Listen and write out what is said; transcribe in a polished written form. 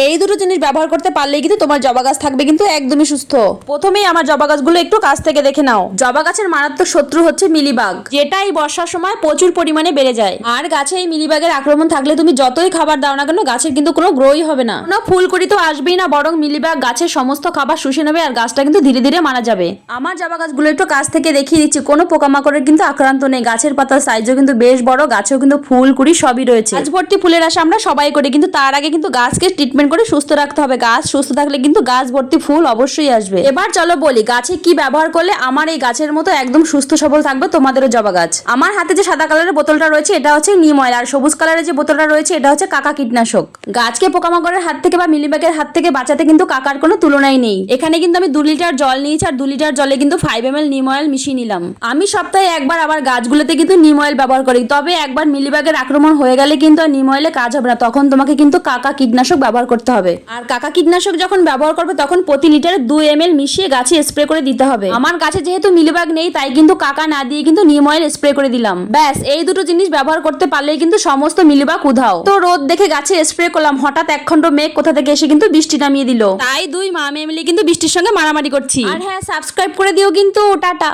এই দুটো জিনিস ব্যবহার করতে পারলেই কিন্তু তোমার জবা গাছ থাকবে কিন্তু একদমই সুস্থ। প্রথমেই আমার জবা গাছগুলো একটু কাছ থেকে দেখে নাও। জবা গাছের মারাত্মক শত্রু হচ্ছে মিলিবাগ, যেটা এই বর্ষার সময় প্রচুর পরিমাণে বেড়ে যায়। আর গাছে এই মিলিবাগের আক্রমণ থাকলে তুমি যতই খাবার দাও না কেন গাছের কিন্তু কোনো গ্রোই হবে না, কোনো ফুলকুড়ি তো আসবেই না, বরং মিলিবাগ গাছের সমস্ত খাবার শুষে নেবে আর গাছটা কিন্তু ধীরে ধীরে মারা যাবে। আমার জবা গাছগুলো একটু কাছ থেকে দেখিয়ে দিচ্ছি, কোনো পোকামাকড়ের কিন্তু আক্রান্ত নেই। গাছের পাতার সাইজও কিন্তু বেশ বড়, গাছেও কিন্তু ফুল কুড়ি সবই রয়েছে। গাছ ভর্তি ফুলের আশা আমরা সবাই করি, কিন্তু তার আগে কিন্তু গাছকে ট্রিটমেন্ট করে সুস্থ রাখতে হবে। গাছ সুস্থ থাকলে কিন্তু গাছ ভর্তি ফুল অবশ্যই আসবে। এবার চলো বলি গাছে কি ব্যবহার করলে আমার এই গাছের মতো একদম সুস্থ সবল থাকবে তোমাদেরও জবা গাছ। আমার হাতে যে সাদা কালারের বোতলটা রয়েছে এটা হচ্ছে নিম অয়েল, আর সবুজ কালারের যে বোতলটা রয়েছে এটা হচ্ছে কাকা কীটনাশক। গাছকে পোকামাকড়ের হাত থেকে বা মিলিবাগের হাত থেকে বাঁচাতে কিন্তু কাকার কোনো তুলনাই নেই। এখানে কিন্তু আমি 2 লিটার জল নিয়েছি, আর 2 লিটার জলে কিন্তু 5 ml নিম অয়েল মিশিয়ে নিলাম। আমি সপ্তাহে একবার আবার গাছগুলোতে কিন্তু নিম অয়েল ব্যবহার করি, তবে একবার মিলিবাগের আক্রমণ হয়ে গেলে কিন্তু আর নিম অয়েলে কাজ হবে না, তখন তোমাকে কিন্তু কাকা কীটনাশক ব্যবহার করতে হবে। আর কাকা কীটনাশক যখন ব্যবহার করবে তখন প্রতি লিটারে 2 ml মিশিয়ে গাছে স্প্রে করে দিতে হবে। আমার গাছে যেহেতু মিলিবাগ নেই তাই কিন্তু কাকা না দিয়ে কিন্তু নিম অয়েল স্প্রে করে দিলাম। ব্যাস এই দুটো জিনিস ব্যবহার করতে পারলেই কিন্তু সমস্ত মিলিবাগ উধাও। তো রোদ দেখে গাছে স্প্রে করলাম, হঠাৎ একখণ্ড মেঘ কোথা থেকে এসে কিন্তু বৃষ্টি নামিয়ে দিল, তাই দুই মা মেয়ে মিলে কিন্তু বৃষ্টির সঙ্গে মারামারি করছি। আর হ্যাঁ, সাবস্ক্রাইব করে দিও কিন্তু। টাটা।